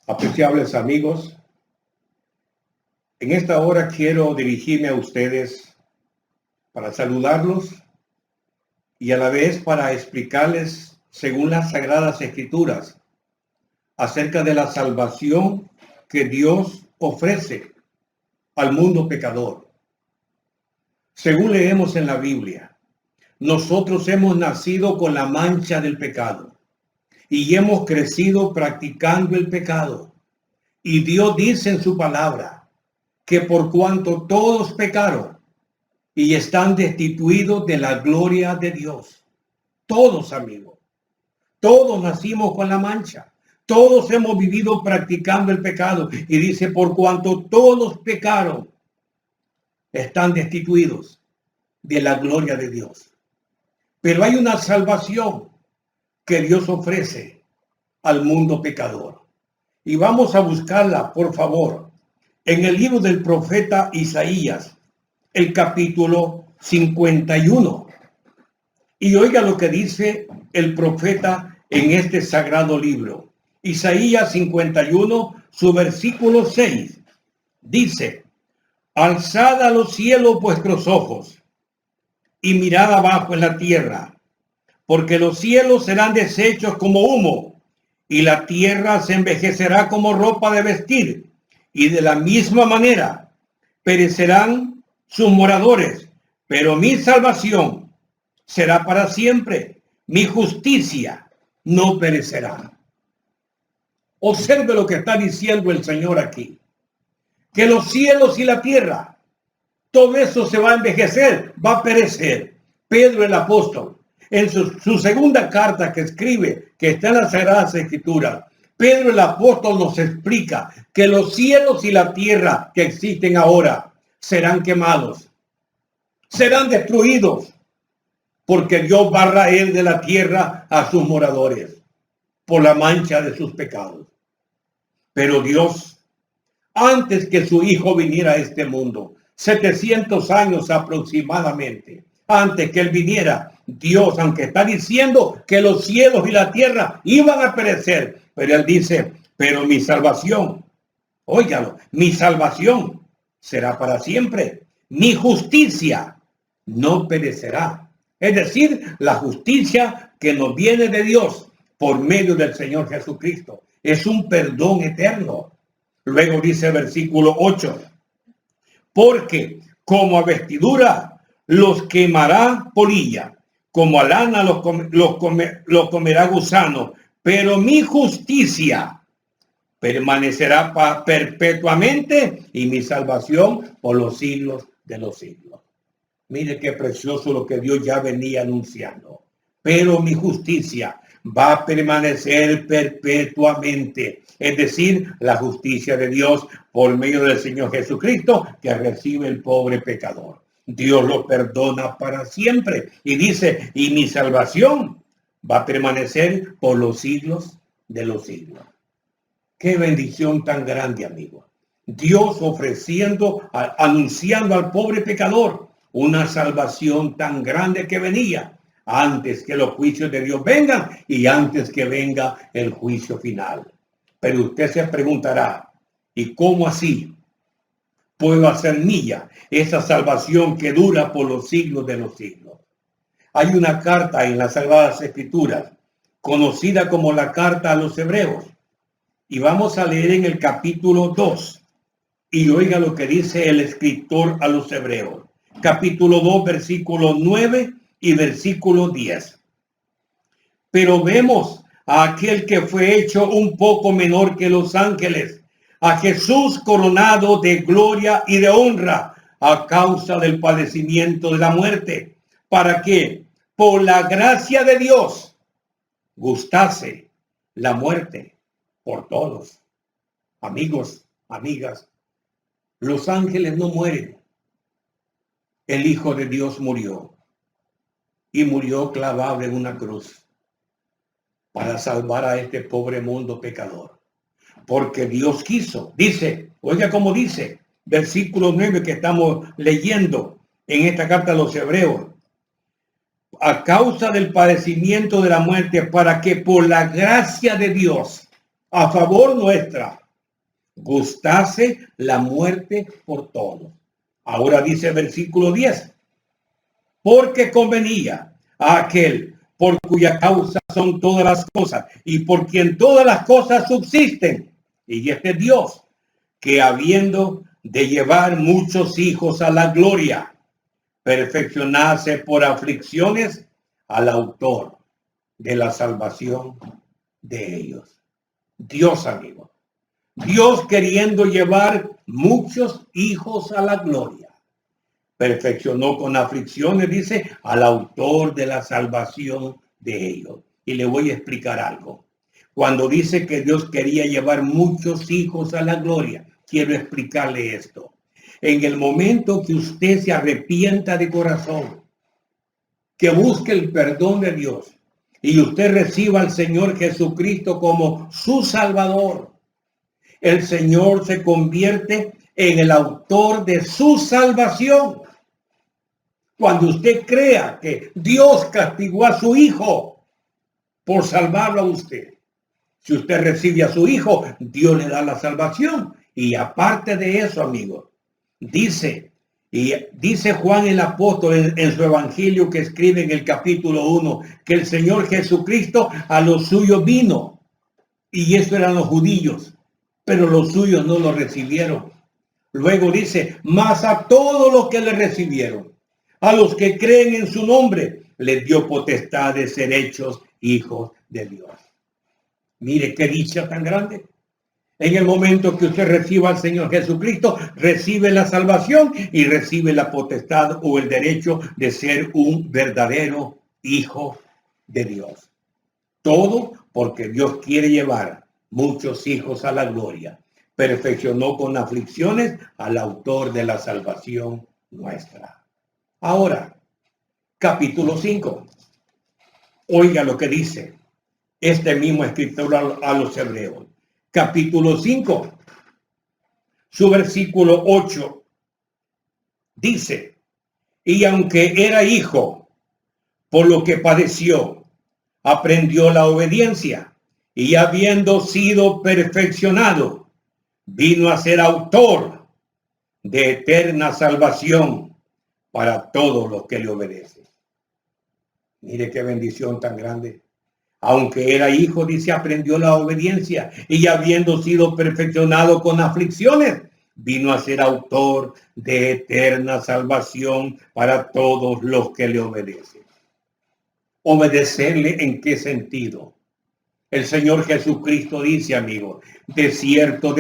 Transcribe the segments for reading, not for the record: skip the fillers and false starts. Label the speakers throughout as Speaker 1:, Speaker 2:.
Speaker 1: Apreciables amigos, en esta hora quiero dirigirme a ustedes para saludarlos y a la vez para explicarles, según las Sagradas Escrituras, acerca de la salvación que Dios ofrece al mundo pecador. Según leemos en la Biblia, nosotros hemos nacido con la mancha del pecado y hemos crecido practicando el pecado. Y Dios dice en su palabra que por cuanto todos pecaron y están destituidos de la gloria de Dios. Todos, amigos. Todos nacimos con la mancha. Todos hemos vivido practicando el pecado. Y dice, por cuanto todos pecaron, están destituidos de la gloria de Dios. Pero hay una salvación que Dios ofrece al mundo pecador. Y vamos a buscarla, por favor, en el libro del profeta Isaías, el capítulo 51. Y oiga lo que dice el profeta en este sagrado libro. Isaías 51, su versículo 6, dice: alzad a los cielos vuestros ojos y mirad abajo en la tierra, porque los cielos serán deshechos como humo, y la tierra se envejecerá como ropa de vestir, y de la misma manera perecerán sus moradores, pero mi salvación será para siempre, mi justicia no perecerá. Observe lo que está diciendo el Señor aquí, que los cielos y la tierra, todo eso se va a envejecer, va a perecer. Pedro el apóstol, en su segunda carta que escribe, que está en las Sagradas Escrituras, Pedro el apóstol nos explica que los cielos y la tierra que existen ahora serán quemados, serán destruidos, porque Dios va a raer de la tierra a sus moradores por la mancha de sus pecados. Pero Dios, antes que su Hijo viniera a este mundo, 700 años aproximadamente, antes que Él viniera, Dios, aunque está diciendo que los cielos y la tierra iban a perecer, pero Él dice, pero mi salvación, óigalo, mi salvación será para siempre. Mi justicia no perecerá. Es decir, la justicia que nos viene de Dios por medio del Señor Jesucristo. Es un perdón eterno. Luego dice el versículo 8, porque como a vestidura los quemará polilla, como a lana los comerá gusano, pero mi justicia permanecerá perpetuamente y mi salvación por los siglos de los siglos. Mire qué precioso lo que Dios ya venía anunciando. Pero mi justicia va a permanecer perpetuamente. Es decir, la justicia de Dios por medio del Señor Jesucristo que recibe el pobre pecador. Dios lo perdona para siempre. Y dice, y mi salvación va a permanecer por los siglos de los siglos. Qué bendición tan grande, amigo. Dios ofreciendo, anunciando al pobre pecador una salvación tan grande que venía antes que los juicios de Dios vengan y antes que venga el juicio final. Pero usted se preguntará, ¿y cómo así puedo hacer mía esa salvación que dura por los siglos de los siglos? Hay una carta en las Sagradas Escrituras conocida como la carta a los Hebreos. Y vamos a leer en el capítulo 2. Y oiga lo que dice el escritor a los Hebreos. Capítulo 2, versículo 9 y versículo 10. Pero vemos a aquel que fue hecho un poco menor que los ángeles, a Jesús coronado de gloria y de honra a causa del padecimiento de la muerte, para que por la gracia de Dios gustase la muerte por todos. Amigos, amigas, los ángeles no mueren. El Hijo de Dios murió y murió clavado en una cruz para salvar a este pobre mundo pecador. Porque Dios quiso, dice, oiga cómo dice, versículo 9 que estamos leyendo en esta carta a los Hebreos, a causa del padecimiento de la muerte, para que por la gracia de Dios, a favor nuestra, gustase la muerte por todos. Ahora dice el versículo 10, porque convenía a aquel por cuya causa son todas las cosas y por quien todas las cosas subsisten, y este Dios, que habiendo de llevar muchos hijos a la gloria, perfeccionase por aflicciones al autor de la salvación de ellos. Dios, amigo, Dios queriendo llevar muchos hijos a la gloria, perfeccionó con aflicciones, dice, al autor de la salvación de ellos. Y le voy a explicar algo. Cuando dice que Dios quería llevar muchos hijos a la gloria, quiero explicarle esto. En el momento que usted se arrepienta de corazón, que busque el perdón de Dios y usted reciba al Señor Jesucristo como su Salvador, el Señor se convierte en el autor de su salvación. Cuando usted crea que Dios castigó a su hijo por salvarlo a usted, si usted recibe a su hijo, Dios le da la salvación. Y aparte de eso, amigos, dice Juan el apóstol en su evangelio que escribe en el capítulo 1, que el Señor Jesucristo a los suyos vino, y eso eran los judíos, pero los suyos no lo recibieron. Luego dice, mas a todos los que le recibieron, a los que creen en su nombre, les dio potestad de ser hechos hijos de Dios. Mire qué dicha tan grande. En el momento que usted reciba al Señor Jesucristo, recibe la salvación y recibe la potestad o el derecho de ser un verdadero hijo de Dios. Todo porque Dios quiere llevar muchos hijos a la gloria. Perfeccionó con aflicciones al autor de la salvación nuestra. Ahora, capítulo 5. Oiga lo que dice este mismo escritor a los hebreos. Capítulo 5, su versículo 8, dice, y aunque era hijo, por lo que padeció, aprendió la obediencia, y habiendo sido perfeccionado, vino a ser autor de eterna salvación para todos los que le obedecen. Mire qué bendición tan grande. Aunque era hijo, dice, aprendió la obediencia y habiendo sido perfeccionado con aflicciones, vino a ser autor de eterna salvación para todos los que le obedecen. ¿Obedecerle en qué sentido? El Señor Jesucristo dice, amigo, de cierto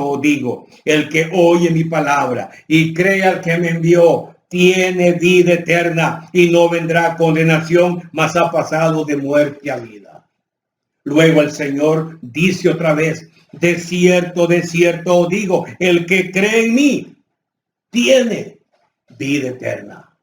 Speaker 1: os digo, el que oye mi palabra y cree al que me envió, tiene vida eterna y no vendrá condenación, mas ha pasado de muerte a vida. Luego el Señor dice otra vez, de cierto os digo, el que cree en mí tiene vida eterna.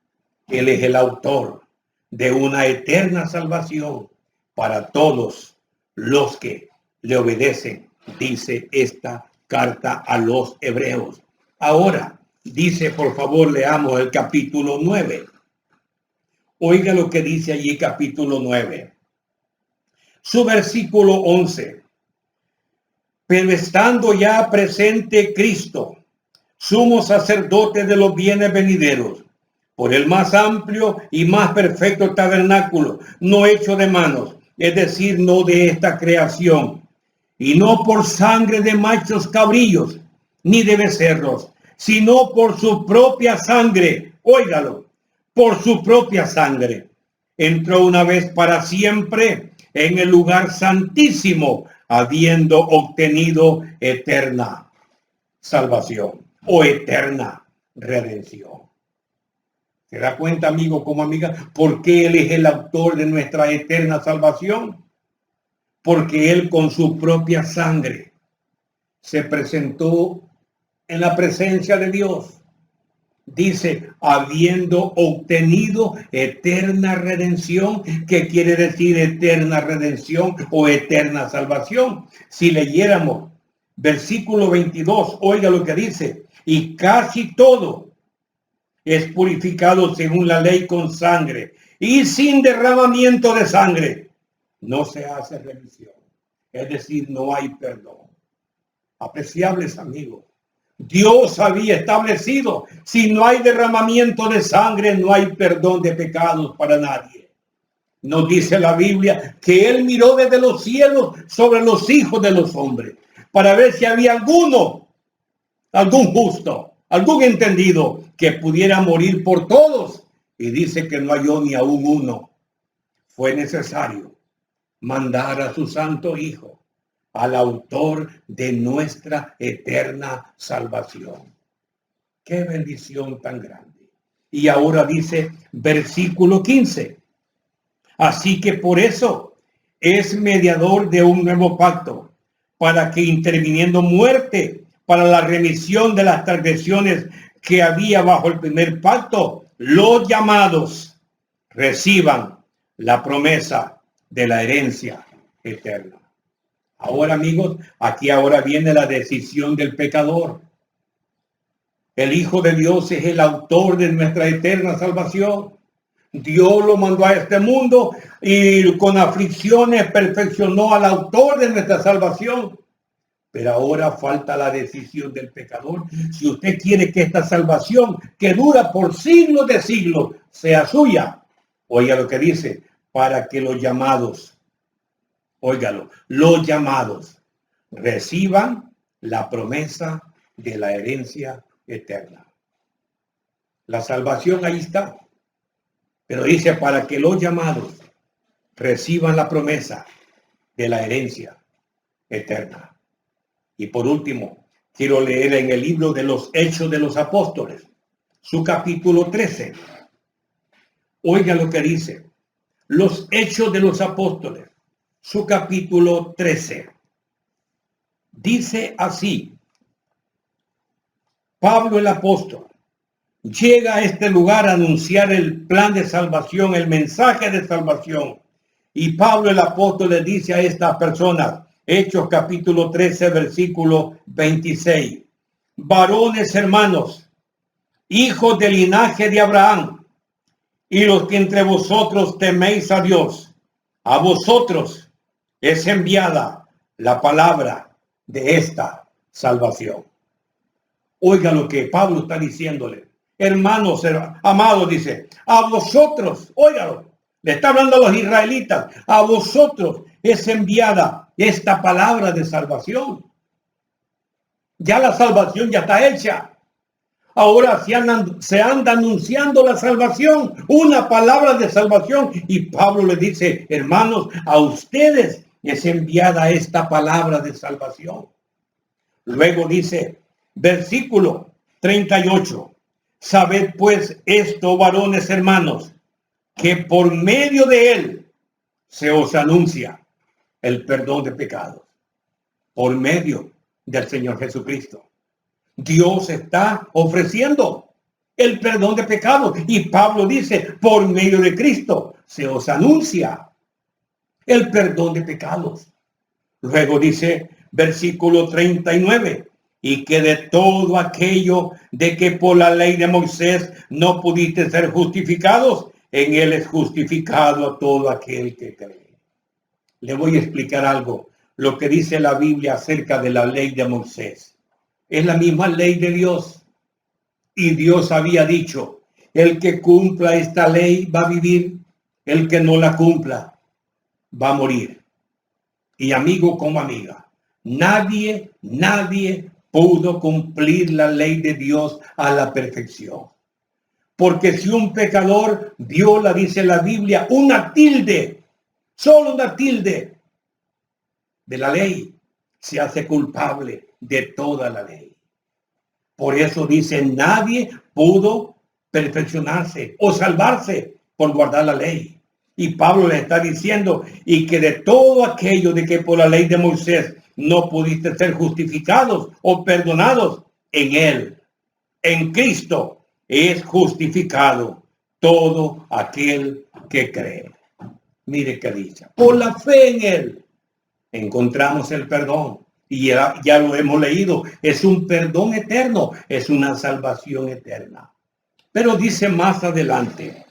Speaker 1: Él es el autor de una eterna salvación para todos los que le obedecen, dice esta carta a los hebreos. Ahora, dice, por favor, leamos el capítulo 9. Oiga lo que dice allí capítulo 9. Su versículo 11. Pero estando ya presente Cristo, sumo sacerdote de los bienes venideros, por el más amplio y más perfecto tabernáculo, no hecho de manos, es decir, no de esta creación, y no por sangre de machos cabrillos, ni de becerros, sino por su propia sangre, óigalo, por su propia sangre, entró una vez para siempre en el lugar santísimo, habiendo obtenido eterna salvación o eterna redención. ¿Se da cuenta, amigo como amiga, por qué Él es el autor de nuestra eterna salvación? Porque Él con su propia sangre se presentó en la presencia de Dios. Dice, habiendo obtenido eterna redención, que quiere decir eterna redención o eterna salvación. Si leyéramos versículo 22, oiga lo que dice, y casi todo es purificado según la ley con sangre, y sin derramamiento de sangre no se hace remisión. Es decir, no hay perdón. Apreciables amigos, Dios había establecido, si no hay derramamiento de sangre, no hay perdón de pecados para nadie. Nos dice la Biblia que Él miró desde los cielos sobre los hijos de los hombres para ver si había algún justo, algún entendido que pudiera morir por todos. Y dice que no halló ni aún uno. Fue necesario mandar a su santo Hijo, al autor de nuestra eterna salvación. Qué bendición tan grande. Y ahora dice versículo 15. Así que por eso es mediador de un nuevo pacto, para que interviniendo muerte para la remisión de las transgresiones que había bajo el primer pacto, los llamados reciban la promesa de la herencia eterna. Ahora, amigos, aquí ahora viene la decisión del pecador. El Hijo de Dios es el autor de nuestra eterna salvación. Dios lo mandó a este mundo y con aflicciones perfeccionó al autor de nuestra salvación. Pero ahora falta la decisión del pecador. Si usted quiere que esta salvación, que dura por siglos de siglos, sea suya, oiga lo que dice, para que los llamados, óigalo, los llamados reciban la promesa de la herencia eterna. La salvación ahí está. Pero dice, para que los llamados reciban la promesa de la herencia eterna. Y por último, quiero leer en el libro de los Hechos de los Apóstoles, su capítulo 13. Oiga lo que dice. Los Hechos de los Apóstoles, su capítulo 13. Dice así: Pablo el apóstol llega a este lugar a anunciar el plan de salvación, el mensaje de salvación. Y Pablo el apóstol le dice a estas personas, Hechos capítulo 13, versículo 26. Varones hermanos, hijos del linaje de Abraham, y los que entre vosotros teméis a Dios, a vosotros es enviada la palabra de esta salvación. Oiga lo que Pablo está diciéndole. Hermanos, amados, dice, a vosotros, óigalo, le está hablando a los israelitas, a vosotros es enviada esta palabra de salvación. Ya la salvación ya está hecha. Ahora se anda anunciando la salvación, una palabra de salvación. Y Pablo le dice, hermanos, a ustedes es enviada esta palabra de salvación. Luego dice, versículo 38. Sabed pues esto, varones hermanos, que por medio de él se os anuncia el perdón de pecados. Por medio del Señor Jesucristo. Dios está ofreciendo el perdón de pecados. Y Pablo dice, por medio de Cristo se os anuncia el perdón de pecados. Luego dice, versículo 39. Y que de todo aquello de que por la ley de Moisés no pudiste ser justificados, en él es justificado a todo aquel que cree. Le voy a explicar algo. Lo que dice la Biblia acerca de la ley de Moisés. Es la misma ley de Dios. Y Dios había dicho, el que cumpla esta ley va a vivir, el que no la cumpla va a morir. Y amigo como amiga, nadie pudo cumplir la ley de Dios a la perfección. Porque si un pecador viola, dice la Biblia, una tilde, solo una tilde de la ley, se hace culpable de toda la ley. Por eso dice, nadie pudo perfeccionarse o salvarse por guardar la ley. Y Pablo le está diciendo, y que de todo aquello de que por la ley de Moisés no pudiste ser justificados o perdonados, en él, en Cristo, es justificado todo aquel que cree. Mire qué dicha. Por la fe en él encontramos el perdón. Y ya lo hemos leído. Es un perdón eterno. Es una salvación eterna. Pero dice más adelante,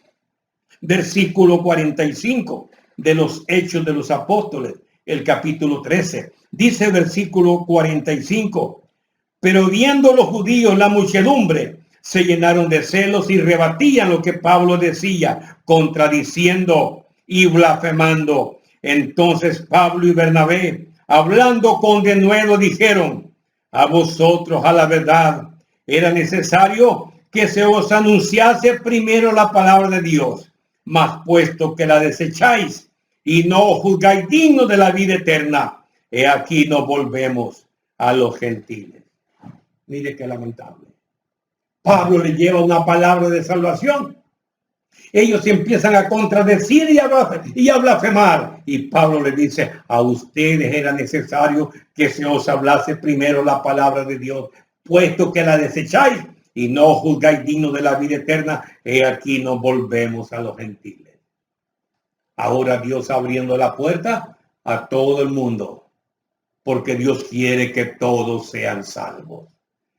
Speaker 1: versículo 45 de los Hechos de los Apóstoles, el capítulo 13. Dice el versículo 45. Pero viendo los judíos la muchedumbre, se llenaron de celos y rebatían lo que Pablo decía, contradiciendo y blasfemando. Entonces Pablo y Bernabé, hablando con denuedo, dijeron: a vosotros, a la verdad, era necesario que se os anunciase primero la palabra de Dios, mas puesto que la desecháis y no os juzgáis dignos de la vida eterna, he aquí nos volvemos a los gentiles. Mire qué lamentable. Pablo le lleva una palabra de salvación. Ellos empiezan a contradecir y a blasfemar. Y Pablo le dice: a ustedes era necesario que se os hablase primero la palabra de Dios, puesto que la desecháis y no os juzgáis dignos de la vida eterna, he aquí nos volvemos a los gentiles. Ahora Dios abriendo la puerta a todo el mundo, porque Dios quiere que todos sean salvos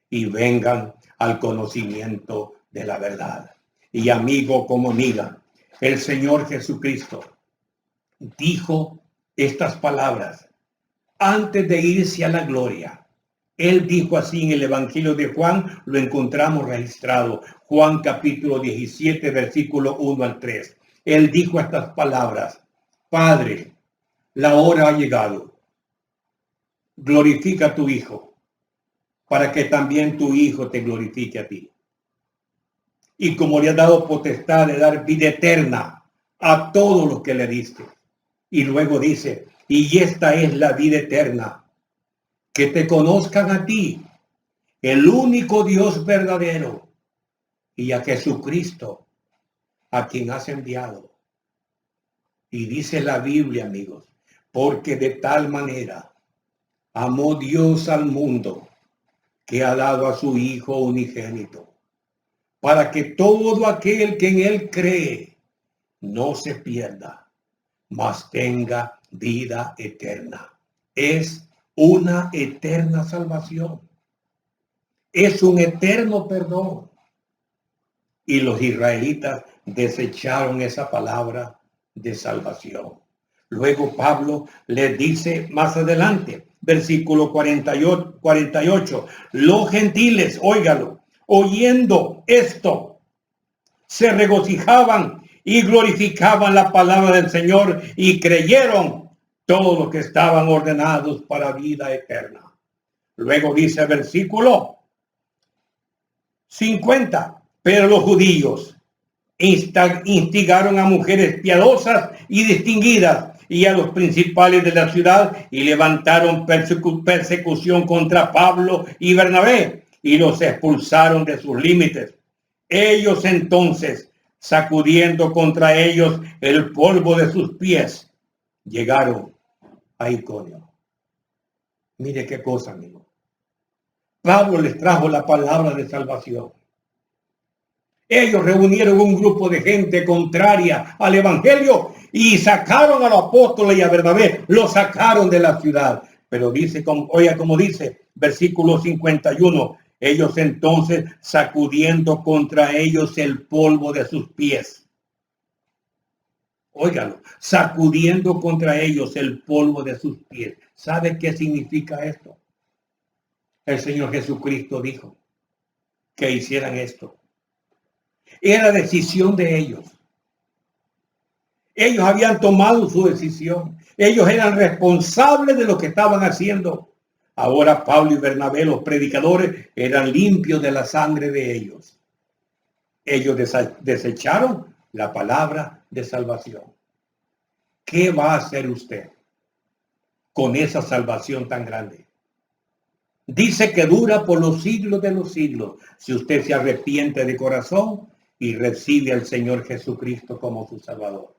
Speaker 1: y vengan al conocimiento de la verdad. Y amigo como amiga, el Señor Jesucristo dijo estas palabras antes de irse a la gloria. Él dijo así en el Evangelio de Juan, lo encontramos registrado, Juan capítulo 17, versículo 1 al 3. Él dijo estas palabras: Padre, la hora ha llegado. Glorifica a tu Hijo, para que también tu Hijo te glorifique a ti. Y como le has dado potestad de dar vida eterna a todos los que le diste. Y luego dice: y esta es la vida eterna, que te conozcan a ti, el único Dios verdadero, y a Jesucristo, a quien has enviado. Y dice la Biblia, amigos, porque de tal manera amó Dios al mundo, que ha dado a su Hijo unigénito, para que todo aquel que en él cree no se pierda, mas tenga vida eterna. Es una eterna salvación. Es un eterno perdón. Y los israelitas desecharon esa palabra de salvación. Luego Pablo les dice más adelante, versículo 48, los gentiles, óigalo, oyendo esto, se regocijaban y glorificaban la palabra del Señor y creyeron todos los que estaban ordenados para vida eterna. Luego dice el versículo 50, pero los judíos instigaron a mujeres piadosas y distinguidas y a los principales de la ciudad y levantaron persecución contra Pablo y Bernabé y los expulsaron de sus límites. Ellos entonces, sacudiendo contra ellos el polvo de sus pies, llegaron a Iconio. Mire qué cosa, amigo. Pablo les trajo la palabra de salvación. Ellos reunieron un grupo de gente contraria al evangelio y sacaron a los apóstoles y a Bernabé, lo sacaron de la ciudad. Pero dice, oiga como dice, versículo 51, ellos entonces sacudiendo contra ellos el polvo de sus pies. Óigalo, sacudiendo contra ellos el polvo de sus pies. ¿Sabe qué significa esto? El Señor Jesucristo dijo que hicieran esto. Era decisión de ellos. Ellos habían tomado su decisión. Ellos eran responsables de lo que estaban haciendo. Ahora Pablo y Bernabé, los predicadores, eran limpios de la sangre de ellos. Ellos desecharon la palabra de salvación. ¿Qué va a hacer usted con esa salvación tan grande? Dice que dura por los siglos de los siglos, si usted se arrepiente de corazón y recibe al Señor Jesucristo como su Salvador.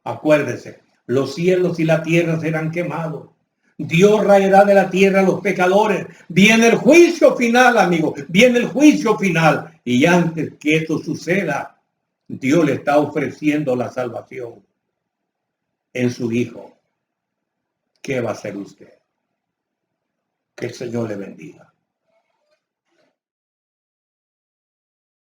Speaker 1: Acuérdese, los cielos y la tierra serán quemados. Dios raerá de la tierra a los pecadores. Viene el juicio final, amigo. Viene el juicio final. Y antes que esto suceda, Dios le está ofreciendo la salvación en su Hijo. ¿Qué va a hacer usted? Que el Señor le bendiga.